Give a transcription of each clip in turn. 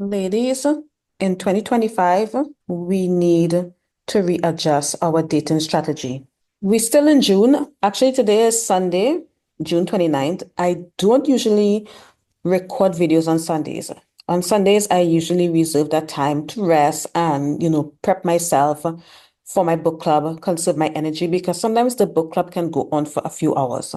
Ladies, in 2025, we need to readjust our dating strategy. We're still in June. Actually, today is Sunday, June 29th. I don't usually record videos on Sundays. On Sundays, I usually reserve that time to rest and, prep myself for my book club, conserve my energy because sometimes the book club can go on for a few hours.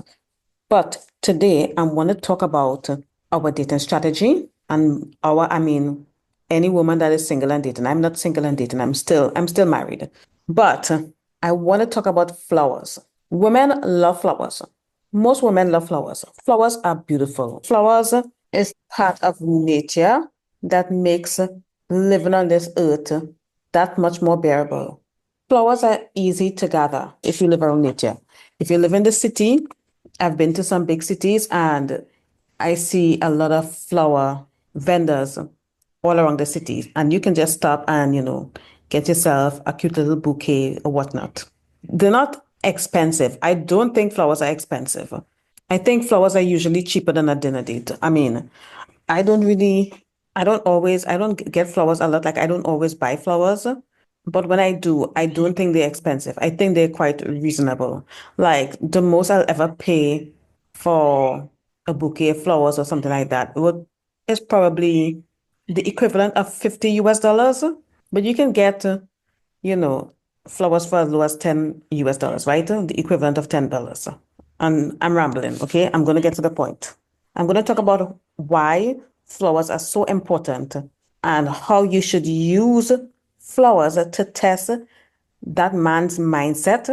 But today I want to talk about our dating strategy and any woman that is single and dating. I'm not single and dating. I'm still married. But I want to talk about flowers. Women love flowers. Most women love flowers. Flowers are beautiful. Flowers is part of nature that makes living on this earth that much more bearable. Flowers are easy to gather if you live around nature. If you live in the city, I've been to some big cities and I see a lot of flower vendors all around the cities. And you can just stop and, get yourself a cute little bouquet or whatnot. They're not expensive. I don't think flowers are expensive. I think flowers are usually cheaper than a dinner date. I don't really, I don't get flowers a lot. Like, I don't always buy flowers. But when I do, I don't think they're expensive. I think they're quite reasonable. Like, the most I'll ever pay for a bouquet of flowers or something like that is probably the equivalent of 50 US dollars. But you can get, you know, flowers for as low as 10 US dollars, right? The equivalent of $10. And I'm rambling, okay? I'm going to get to the point. I'm going to talk about why flowers are so important and how you should use flowers to test that man's mindset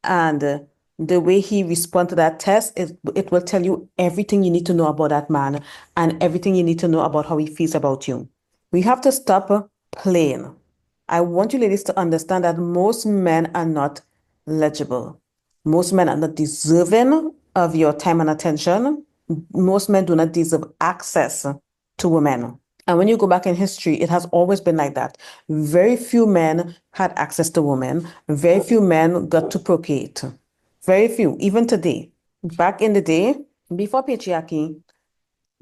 and the way he responds to that test is it will tell you everything you need to know about that man and everything you need to know about how he feels about you. We have to stop playing. I want you ladies to understand that most men are not legible. Most men are not deserving of your time and attention. Most men do not deserve access to women. And when you go back in history, it has always been like that. Very few men had access to women. Very few men got to procreate. Very few, even today. Back in the day, before patriarchy,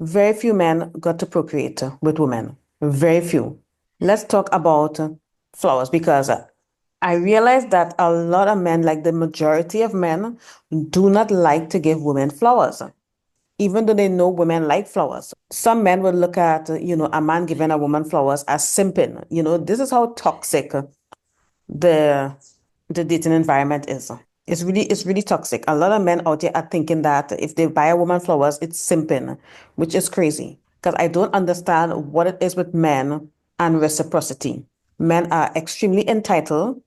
very few men got to procreate with women. Very few. Let's talk about flowers because I realize that a lot of men, like the majority of men, do not like to give women flowers, even though they know women like flowers. Some men would look at, a man giving a woman flowers as simping. This is how toxic the the dating environment is. It's really toxic. A lot of men out there are thinking that if they buy a woman flowers, it's simping, which is crazy. Because I don't understand what it is with men and reciprocity. Men are extremely entitled.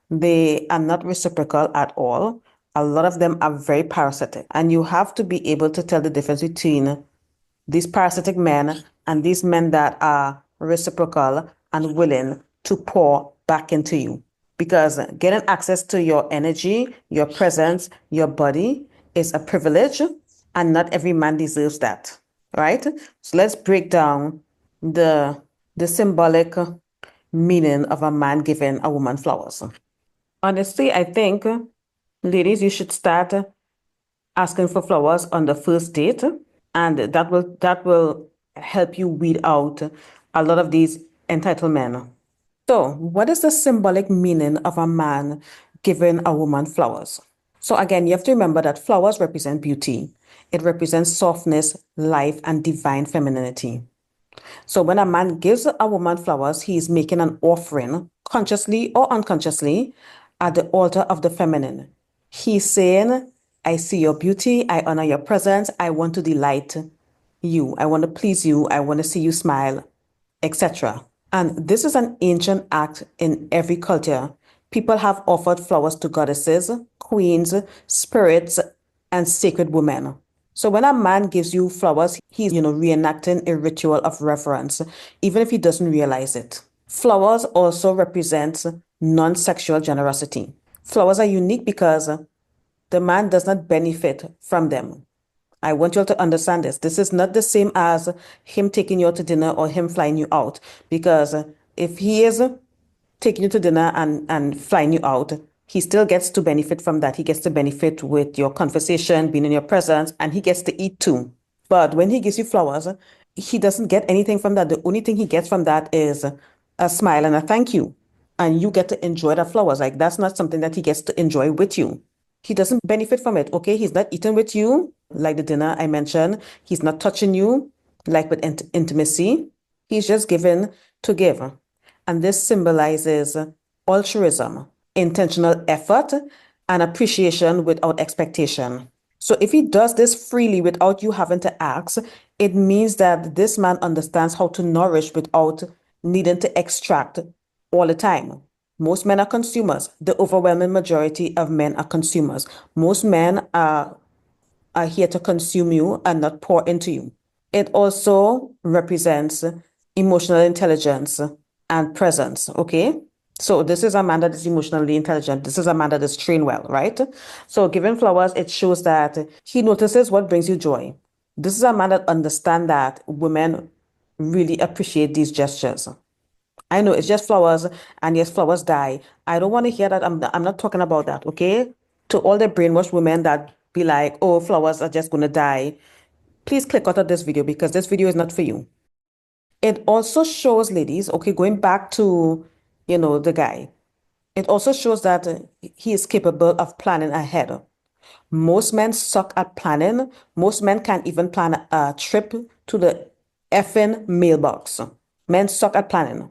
They are not reciprocal at all. A lot of them are very parasitic. And you have to be able to tell the difference between these parasitic men and these men that are reciprocal and willing to pour back into you. Because getting access to your energy, your presence, your body is a privilege, and not every man deserves that. Right? So let's break down the symbolic meaning of a man giving a woman flowers. Honestly, I think, ladies, you should start asking for flowers on the first date, and that will help you weed out a lot of these entitled men. So, what is the symbolic meaning of a man giving a woman flowers? So again, you have to remember that flowers represent beauty. It represents softness, life, and divine femininity. So when a man gives a woman flowers, he is making an offering, consciously or unconsciously, at the altar of the feminine. He's saying, I see your beauty, I honor your presence, I want to delight you, I want to please you, I want to see you smile, etc. And this is an ancient act in every culture. People have offered flowers to goddesses, queens, spirits, and sacred women. So when a man gives you flowers, he's, reenacting a ritual of reverence, even if he doesn't realize it. Flowers also represent non-sexual generosity. Flowers are unique because the man does not benefit from them. I want you all to understand this. This is not the same as him taking you out to dinner or him flying you out. Because if he is taking you to dinner and flying you out, he still gets to benefit from that. He gets to benefit with your conversation, being in your presence, and he gets to eat too. But when he gives you flowers, he doesn't get anything from that. The only thing he gets from that is a smile and a thank you. And you get to enjoy the flowers. Like that's not something that he gets to enjoy with you. He doesn't benefit from it. Okay. He's not eating with you, like the dinner I mentioned. He's not touching you, like with intimacy. He's just given to give. And this symbolizes altruism, intentional effort, and appreciation without expectation. So if he does this freely without you having to ask, it means that this man understands how to nourish without needing to extract all the time. Most men are consumers. The overwhelming majority of men are consumers. Most men are here to consume you and not pour into you. It also represents emotional intelligence and presence, okay? So this is a man that is emotionally intelligent. This is a man that is trained well, right? So giving flowers, it shows that he notices what brings you joy. This is a man that understands that women really appreciate these gestures. I know it's just flowers, and yes, flowers die. I don't want to hear that. I'm not talking about that, okay? To all the brainwashed women that be like, oh, flowers are just going to die, please click out of this video because this video is not for you. It also shows, ladies, okay, going back to, the guy, it also shows that he is capable of planning ahead. Most men suck at planning. Most men can't even plan a trip to the effing mailbox. Men suck at planning.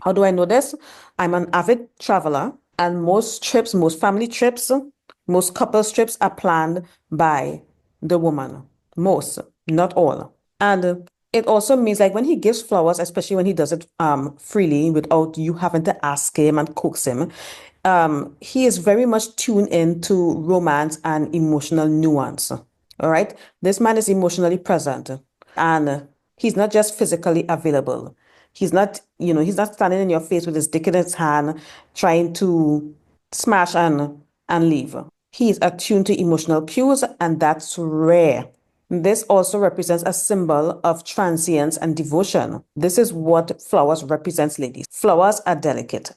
How do I know this? I'm an avid traveler, and most trips, most family trips, most couples trips are planned by the woman. Most, not all. And it also means like when he gives flowers, especially when he does it freely without you having to ask him and coax him, he is very much tuned into romance and emotional nuance. All right. This man is emotionally present and he's not just physically available. He's not standing in your face with his dick in his hand trying to smash and leave. He is attuned to emotional cues, and that's rare. This also represents a symbol of transience and devotion. This is what flowers represents, ladies. Flowers are delicate.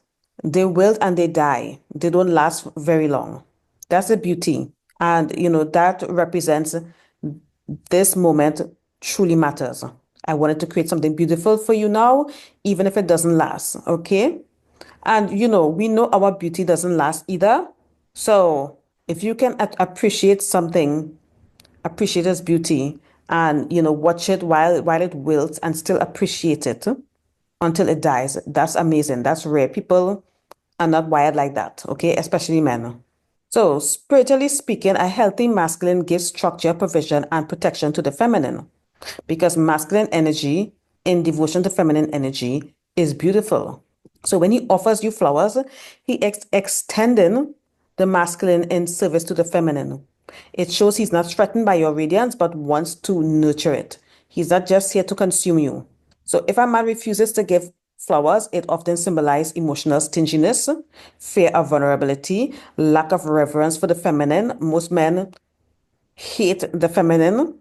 They wilt and they die. They don't last very long. That's the beauty. And, that represents this moment truly matters. I wanted to create something beautiful for you now, even if it doesn't last, okay? And, we know our beauty doesn't last either. So if you can appreciate something, appreciate its beauty, and, watch it while it wilts and still appreciate it until it dies, that's amazing. That's rare. People are not wired like that, okay? Especially men. So, spiritually speaking, a healthy masculine gives structure, provision, and protection to the feminine because masculine energy in devotion to feminine energy is beautiful. So, when he offers you flowers, he extending the masculine in service to the feminine. It shows he's not threatened by your radiance, but wants to nurture it. He's not just here to consume you. So, if a man refuses to give flowers, it often symbolizes emotional stinginess, fear of vulnerability, lack of reverence for the feminine. Most men hate the feminine.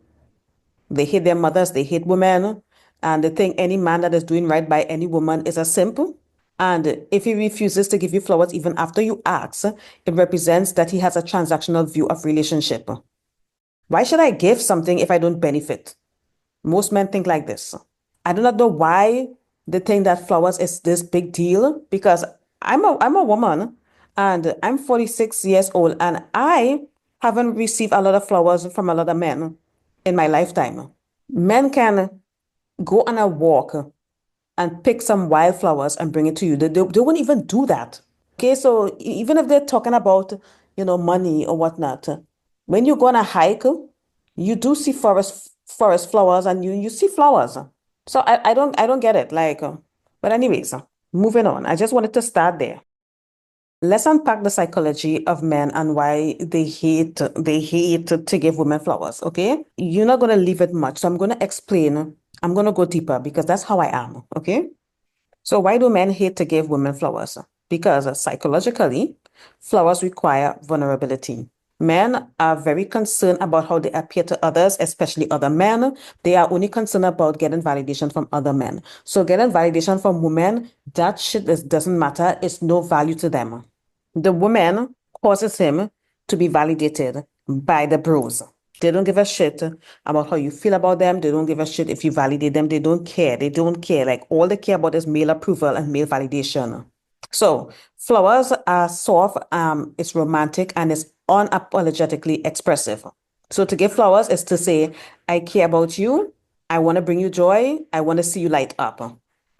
They hate their mothers, they hate women, and they think any man that is doing right by any woman is a simp. And if he refuses to give you flowers even after you ask, it represents that he has a transactional view of relationship. Why should I give something if I don't benefit? Most men think like this. I do not know why they think that flowers is this big deal because I'm a woman and I'm 46 years old and I haven't received a lot of flowers from a lot of men in my lifetime. Men can go on a walk and pick some wildflowers and bring it to you. They wouldn't even do that. Okay, so even if they're talking about, money or whatnot, when you go on a hike, you do see forest flowers and you see flowers. So I don't get it. But anyways, moving on. I just wanted to start there. Let's unpack the psychology of men and why they hate to give women flowers, okay? You're not gonna leave it much. So I'm gonna explain. I'm gonna go deeper because that's how I am, okay? So why do men hate to give women flowers? Because psychologically, flowers require vulnerability. Men are very concerned about how they appear to others, especially other men. They are only concerned about getting validation from other men. So getting validation from women, that shit doesn't matter. It's no value to them. The woman causes him to be validated by the bros. They don't give a shit about how you feel about them. They don't give a shit if you validate them. They don't care. They don't care. Like all they care about is male approval and male validation. So flowers are soft, it's romantic, and it's unapologetically expressive. So to give flowers is to say, I care about you. I want to bring you joy. I want to see you light up.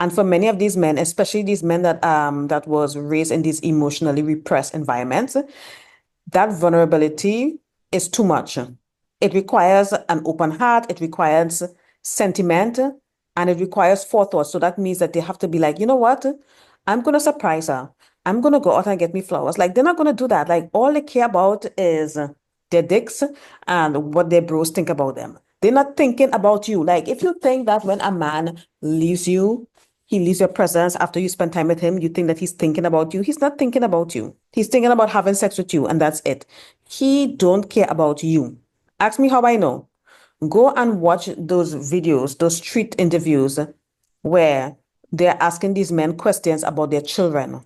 And for many of these men, especially these men that was raised in these emotionally repressed environments, that vulnerability is too much. It requires an open heart, it requires sentiment, and it requires forethought. So that means that they have to be like, you know what? I'm going to surprise her. I'm going to go out and get me flowers. Like, they're not going to do that. Like, all they care about is their dicks and what their bros think about them. They're not thinking about you. Like, if you think that when a man leaves you, he leaves your presence after you spend time with him, you think that he's thinking about you. He's not thinking about you. He's thinking about having sex with you, and that's it. He don't care about you. Ask me how I know. Go and watch those videos, those street interviews where they're asking these men questions about their children.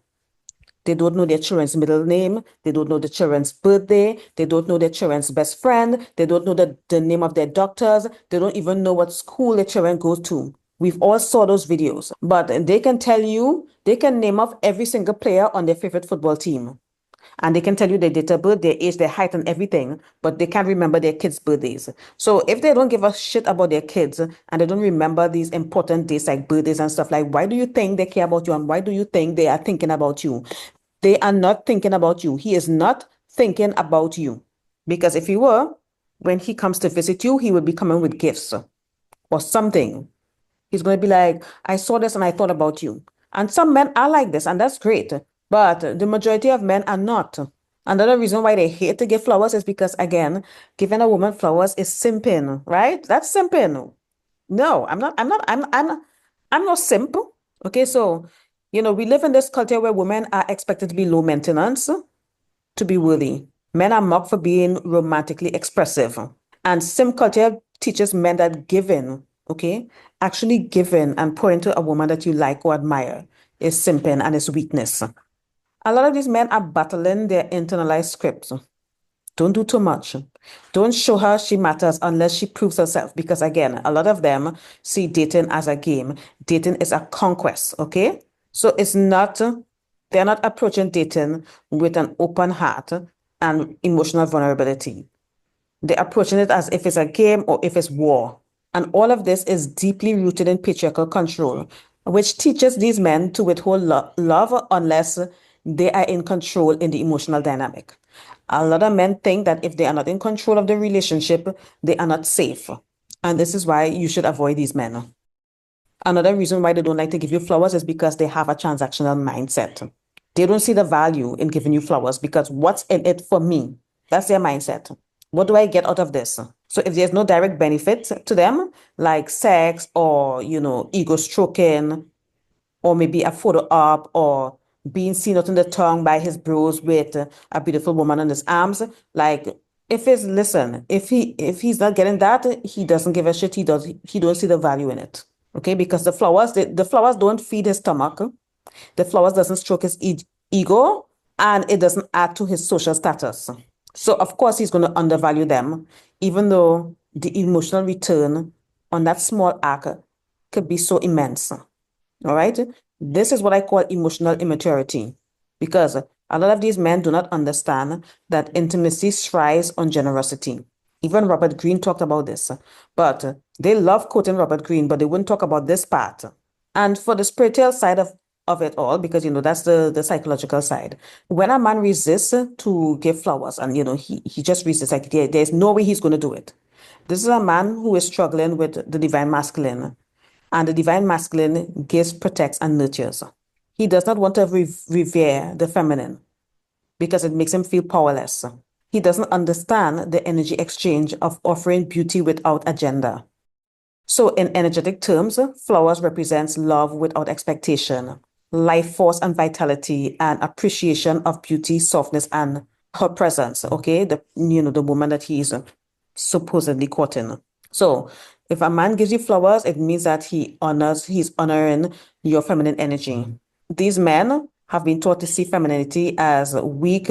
They don't know their children's middle name. They don't know the children's birthday. They don't know their children's best friend. They don't know the name of their doctors. They don't even know what school their children go to. We've all saw those videos, but they can tell you, they can name off every single player on their favorite football team. And they can tell you their date of birth, their age, their height, and everything, but they can't remember their kids' birthdays. So if they don't give a shit about their kids and they don't remember these important days like birthdays and stuff, like why do you think they care about you and why do you think they are thinking about you? They are not thinking about you. He is not thinking about you. Because if he were, when he comes to visit you, he would be coming with gifts or something. He's going to be like, I saw this and I thought about you. And some men are like this, and that's great. But the majority of men are not. Another reason why they hate to give flowers is because, again, giving a woman flowers is simping, right? That's simping. No, I'm not simple. Okay, so, we live in this culture where women are expected to be low maintenance to be worthy. Men are mocked for being romantically expressive. And sim culture teaches men that giving, okay, actually giving and pouring to a woman that you like or admire is simping and is weakness. A lot of these men are battling their internalized scripts. Don't do too much. Don't show her she matters unless she proves herself. Because again, a lot of them see dating as a game. Dating is a conquest, okay? So they're not approaching dating with an open heart and emotional vulnerability. They're approaching it as if it's a game or if it's war. And all of this is deeply rooted in patriarchal control, which teaches these men to withhold love unless they are in control in the emotional dynamic. A lot of men think that if they are not in control of the relationship, they are not safe. And this is why you should avoid these men. Another reason why they don't like to give you flowers is because they have a transactional mindset. They don't see the value in giving you flowers because what's in it for me? That's their mindset. What do I get out of this? So if there's no direct benefit to them, like sex or, ego stroking, or maybe a photo op or being seen out on the tongue by his bros with a beautiful woman on his arms, like if he's not getting that, he doesn't give a shit. He don't see the value in it. Okay, because the flowers don't feed his stomach. The flowers doesn't stroke his ego, and it doesn't add to his social status. So of course he's going to undervalue them, even though the emotional return on that small act could be so immense. All right. This is what I call emotional immaturity, because a lot of these men do not understand that intimacy thrives on generosity. Even Robert Greene talked about this, but they love quoting Robert Greene, but they wouldn't talk about this part. And for the spiritual side of it all, because, that's the psychological side. When a man resists to give flowers and, he just resists, like there's no way he's going to do it. This is a man who is struggling with the divine masculine, and the divine masculine gives, protects, and nurtures. He does not want to revere the feminine because it makes him feel powerless. He doesn't understand the energy exchange of offering beauty without agenda. So in energetic terms, flowers represents love without expectation, life force and vitality, and appreciation of beauty, softness, and her presence. Okay, the woman that he's supposedly courting. So if a man gives you flowers, it means that he's honoring your feminine energy. These men have been taught to see femininity as weak,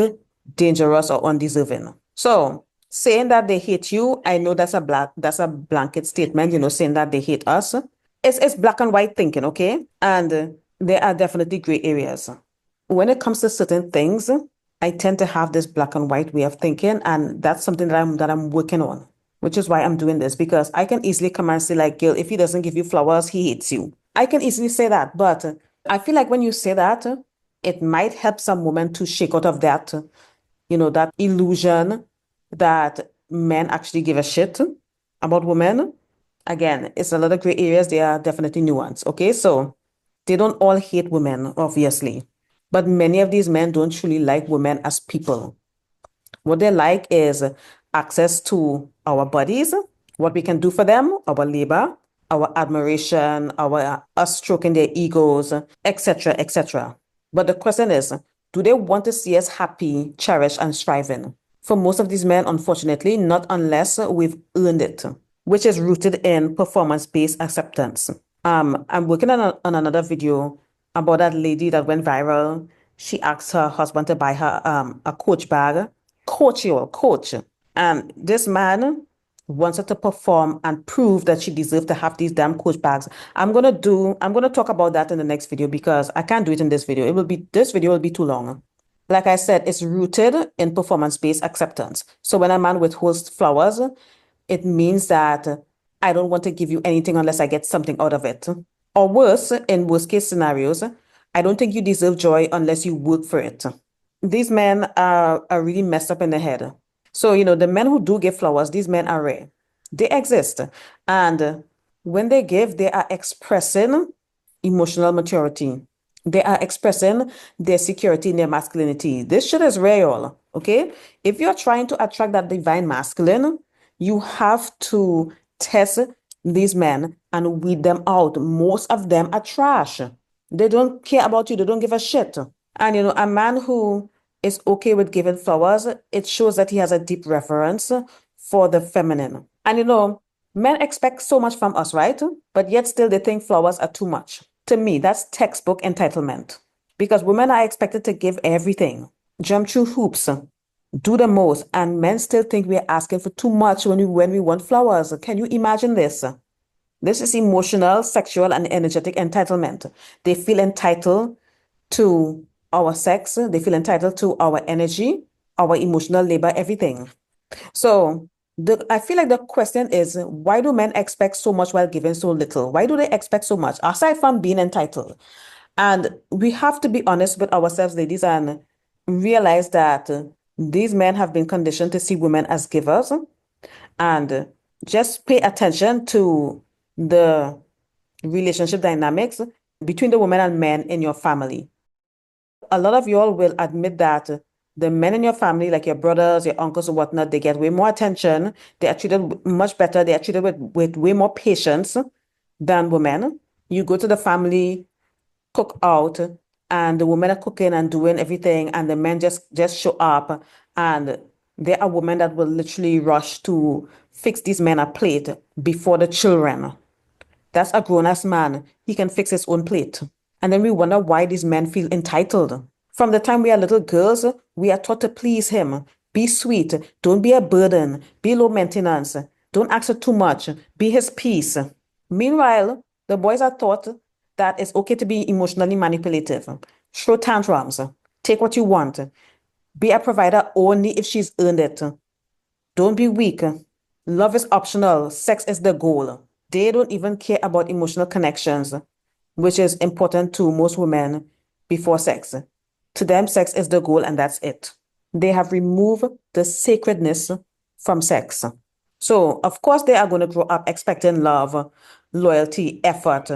dangerous, or undeserving. So Saying that they hate you, I know that's a blanket statement, saying that they hate us. It's black and white thinking, okay? And there are definitely gray areas. When it comes to certain things, I tend to have this black and white way of thinking, and that's something that I'm working on, which is why I'm doing this, because I can easily come and say, like, Gil, if he doesn't give you flowers, he hates you. I can easily say that, but I feel like when you say that, it might help some women to shake out of that, that illusion that men actually give a shit about women. Again, it's a lot of gray areas. They are definitely nuanced. Okay, so they don't all hate women, obviously, but many of these men don't truly like women as people. What they like is access to our bodies, what we can do for them, our labor, our admiration, our us stroking their egos, etc., etc. But the question is, do they want to see us happy, cherished, and striving? For most of these men, unfortunately, not unless we've earned it, which is rooted in performance-based acceptance. I'm working on another video about that lady that went viral. She asked her husband to buy her a Coach bag. Coach, you Coach. And this man wants her to perform and prove that she deserves to have these damn Coach bags. I'm gonna talk about that in the next video because I can't do it in this video. This video will be too long. Like I said, it's rooted in performance-based acceptance. So when a man withholds flowers, it means that I don't want to give you anything unless I get something out of it. Or worse, in worst case scenarios, I don't think you deserve joy unless you work for it. These men are really messed up in the head. So, the men who do give flowers, these men are rare. They exist. And when they give, they are expressing emotional maturity. They are expressing their security in their masculinity. This shit is rare, y'all. Okay? If you're trying to attract that divine masculine, you have to test these men and weed them out. Most of them are trash. They don't care about you. They don't give a shit. And a man who is okay with giving flowers, it shows that he has a deep reverence for the feminine. And men expect so much from us, right? But yet still they think flowers are too much. To me, that's textbook entitlement. Because women are expected to give everything, jump through hoops, do the most, and men still think we're asking for too much when we want flowers. Can you imagine this? This is emotional, sexual, and energetic entitlement. They feel entitled to our sex, they feel entitled to our energy, our emotional labor, everything. So I feel like the question is, why do men expect so much while giving so little? Why do they expect so much, aside from being entitled? And we have to be honest with ourselves, ladies, and realize that these men have been conditioned to see women as givers. And just pay attention to the relationship dynamics between the woman and men in your family. A lot of y'all will admit that the men in your family, like your brothers, your uncles, or whatnot, they get way more attention. They are treated much better. They are treated with way more patience than women. You go to the family, cook out, and the women are cooking and doing everything, and the men just show up. And there are women that will literally rush to fix these men a plate before the children. That's a grown-ass man. He can fix his own plate. And then we wonder why these men feel entitled. From the time we are little girls, we are taught to please him. Be sweet. Don't be a burden. Be low maintenance. Don't ask for too much. Be his peace. Meanwhile, the boys are taught that it's okay to be emotionally manipulative. Throw tantrums. Take what you want. Be a provider only if she's earned it. Don't be weak. Love is optional. Sex is the goal. They don't even care about emotional connections, which is important to most women before sex. To them, sex is the goal and that's it. They have removed the sacredness from sex. So, of course, they are going to grow up expecting love, loyalty, effort,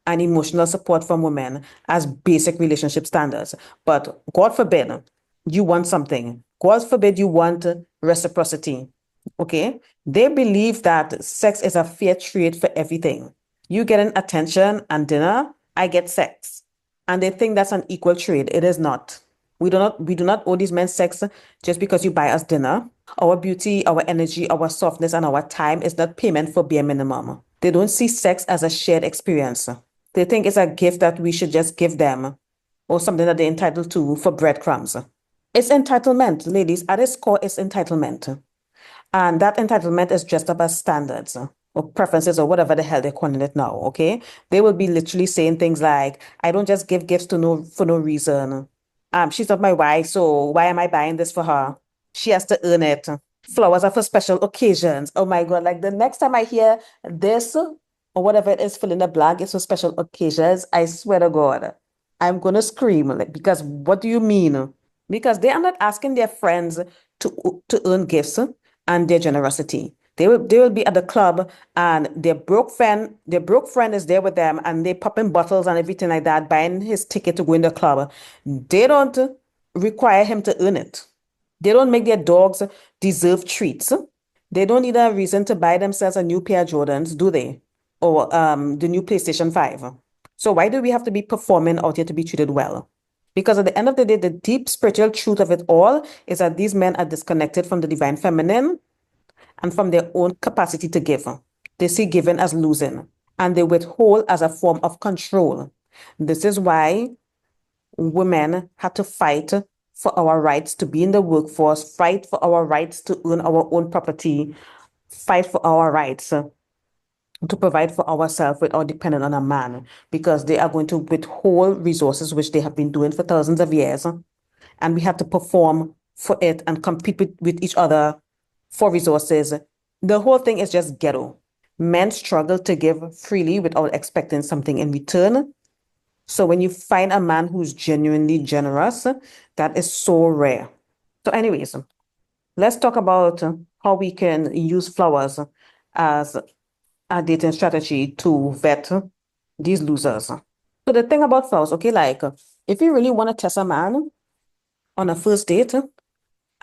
and emotional support from women as basic relationship standards. But God forbid you want something. God forbid you want reciprocity. Okay? They believe that sex is a fair trade for everything. You getting attention and dinner, I get sex. And they think that's an equal trade. It is not. We do not owe these men sex just because you buy us dinner. Our beauty, our energy, our softness, and our time is not payment for bare minimum. They don't see sex as a shared experience. They think it's a gift that we should just give them or something that they're entitled to for breadcrumbs. It's entitlement, ladies. At its core, it's entitlement. And that entitlement is dressed up as standards or preferences or whatever the hell they're calling it now, okay? They will be literally saying things like, I don't just give gifts to no for no reason. She's not my wife, so why am I buying this for her? She has to earn it. Flowers are for special occasions. Oh my God, like the next time I hear this or whatever it is, fill in the blank, it's for special occasions, I swear to God, I'm gonna scream like because what do you mean? Because they are not asking their friends to earn gifts and their generosity. They will be at the club and their broke friend is there with them and they popping bottles and everything like that, buying his ticket to go in the club. They don't require him to earn it. They don't make their dogs deserve treats. They don't need a reason to buy themselves a new pair of Jordans, do they? Or the new PlayStation 5. So why do we have to be performing out here to be treated well? Because at the end of the day, the deep spiritual truth of it all is that these men are disconnected from the divine feminine and from their own capacity to give. They see giving as losing and they withhold as a form of control. This is why women had to fight for our rights to be in the workforce, fight for our rights to own our own property, fight for our rights to provide for ourselves without depending on a man, because they are going to withhold resources, which they have been doing for thousands of years. And we have to perform for it and compete with each other for resources. The whole thing is just ghetto. Men struggle to give freely without expecting something in return. So when you find a man who's genuinely generous, that is so rare. So anyways, let's talk about how we can use flowers as a dating strategy to vet these losers. So the thing about flowers, okay, like if you really want to test a man on a first date,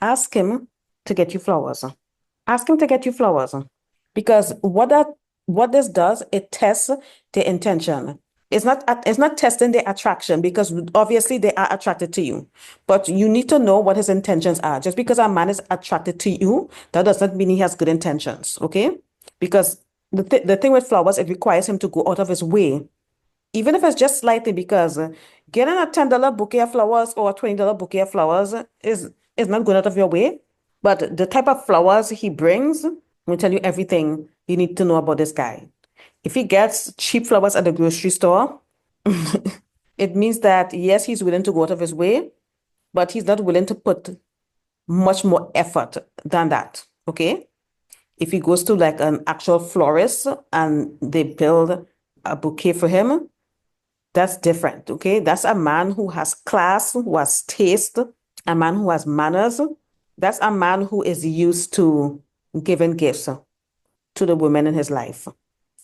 ask him to get you flowers. Ask him to get you flowers. Because what this does, it tests the intention. It's not testing the attraction because obviously they are attracted to you. But you need to know what his intentions are. Just because a man is attracted to you, that does not mean he has good intentions, okay? Because the thing with flowers, it requires him to go out of his way, even if it's just slightly, because getting a $10 bouquet of flowers or a $20 bouquet of flowers is not going out of your way. But the type of flowers he brings will tell you everything you need to know about this guy. If he gets cheap flowers at the grocery store, it means that yes, he's willing to go out of his way, but he's not willing to put much more effort than that. Okay? If he goes to like an actual florist and they build a bouquet for him, that's different. Okay? That's a man who has class, who has taste, a man who has manners. That's a man who is used to giving gifts to the women in his life.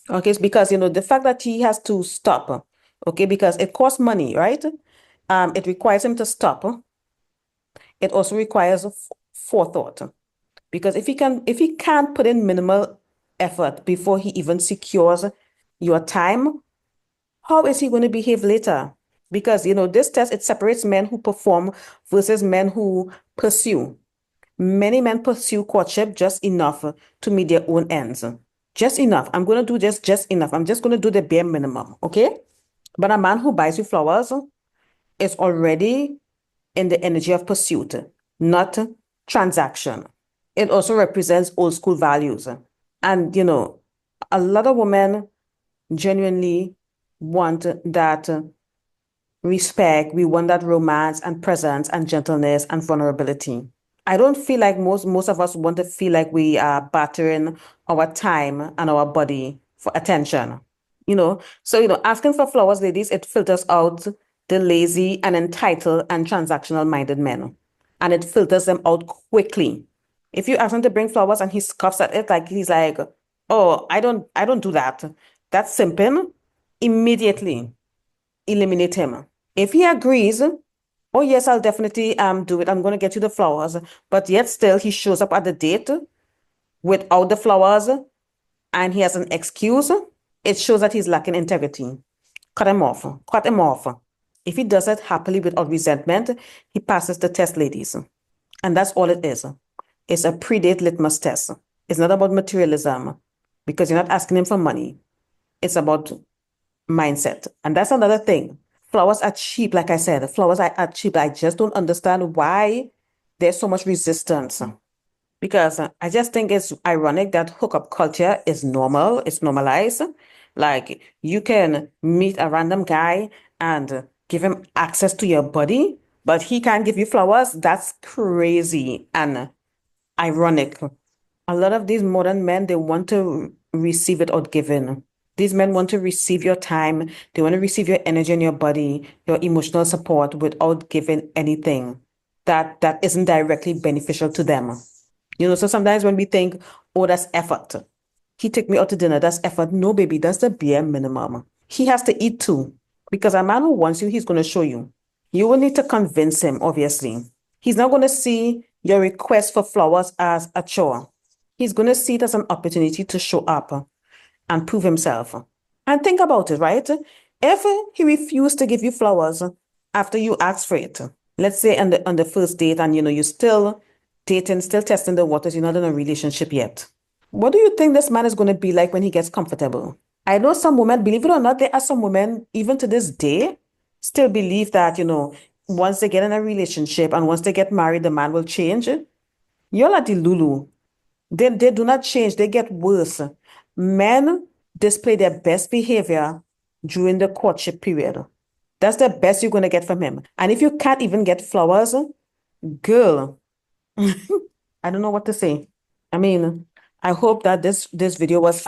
Okay, it's because the fact that he has to stop, okay, because it costs money, right? It requires him to stop. It also requires forethought, because if he can't put in minimal effort before he even secures your time, how is he going to behave later? Because this test, it separates men who perform versus men who pursue. Many men pursue courtship just enough to meet their own ends. Just enough. I'm going to do just enough. I'm just going to do the bare minimum, okay? But a man who buys you flowers is already in the energy of pursuit, not transaction. It also represents old school values. And, a lot of women genuinely want that respect. We want that romance and presence and gentleness and vulnerability. I don't feel like most of us want to feel like we are battering our time and our body for attention. So asking for flowers, ladies, it filters out the lazy and entitled and transactional minded men, and it filters them out quickly. If you ask him to bring flowers and he scoffs at it, like he's like, "Oh, I don't do that. That's simping." Immediately eliminate him. If he agrees, oh yes, I'll definitely do it. I'm going to get you the flowers. But yet still he shows up at the date without the flowers and he has an excuse. It shows that he's lacking integrity. Cut him off. Cut him off. If he does it happily without resentment, he passes the test, ladies. And that's all it is. It's a pre-date litmus test. It's not about materialism because you're not asking him for money. It's about mindset. And that's another thing. Flowers are cheap, like I said. Flowers are cheap. I just don't understand why there's so much resistance. because I just think it's ironic that hookup culture is normal, it's normalized. Like you can meet a random guy and give him access to your body, but he can't give you flowers. That's crazy and ironic. A lot of these modern men, they want to receive it out given. These men want to receive your time. They want to receive your energy and your body, your emotional support without giving anything that isn't directly beneficial to them. So sometimes when we think, oh, that's effort. He took me out to dinner, that's effort. No, baby, that's the bare minimum. He has to eat too. Because a man who wants you, he's going to show you. You will need to convince him, obviously. He's not going to see your request for flowers as a chore. He's going to see it as an opportunity to show up and prove himself. And think about it, right? If he refused to give you flowers after you asked for it, let's say on the first date and you're still dating, still testing the waters, you're not in a relationship yet. What do you think this man is going to be like when he gets comfortable? I know some women, believe it or not, there are some women, even to this day, still believe that, once they get in a relationship and once they get married, the man will change. You're like the Lulu. They do not change, they get worse. Men display their best behavior during the courtship period. That's the best you're going to get from him. And if you can't even get flowers, girl, I don't know what to say. I mean, I hope that this video was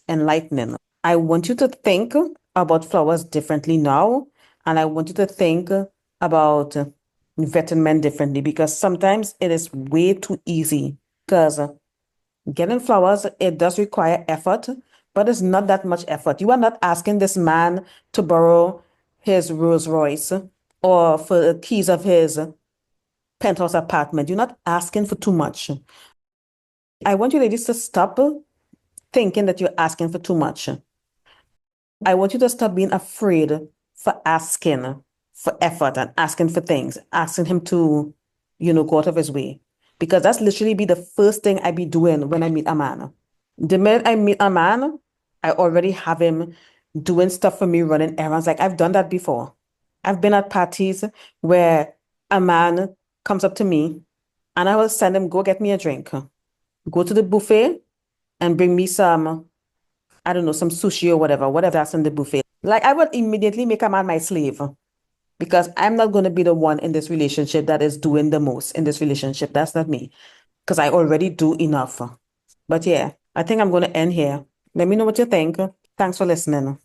enlightening. I want you to think about flowers differently now, and I want you to think about vetting men differently because sometimes it is way too easy. Because getting flowers, it does require effort, but it's not that much effort. You are not asking this man to borrow his Rolls Royce or for the keys of his penthouse apartment. You're not asking for too much. I want you ladies to stop thinking that you're asking for too much. I want you to stop being afraid for asking for effort and asking for things, asking him to, go out of his way. Because that's literally be the first thing I be doing when I meet a man. The minute I meet a man, I already have him doing stuff for me, running errands. Like I've done that before. I've been at parties where a man comes up to me and I will send him, go get me a drink. Go to the buffet and bring me some, I don't know, some sushi or whatever that's in the buffet. Like I would immediately make a man my slave because I'm not going to be the one in this relationship that is doing the most in this relationship. That's not me because I already do enough. But yeah, I think I'm going to end here. Let me know what you think. Thanks for listening.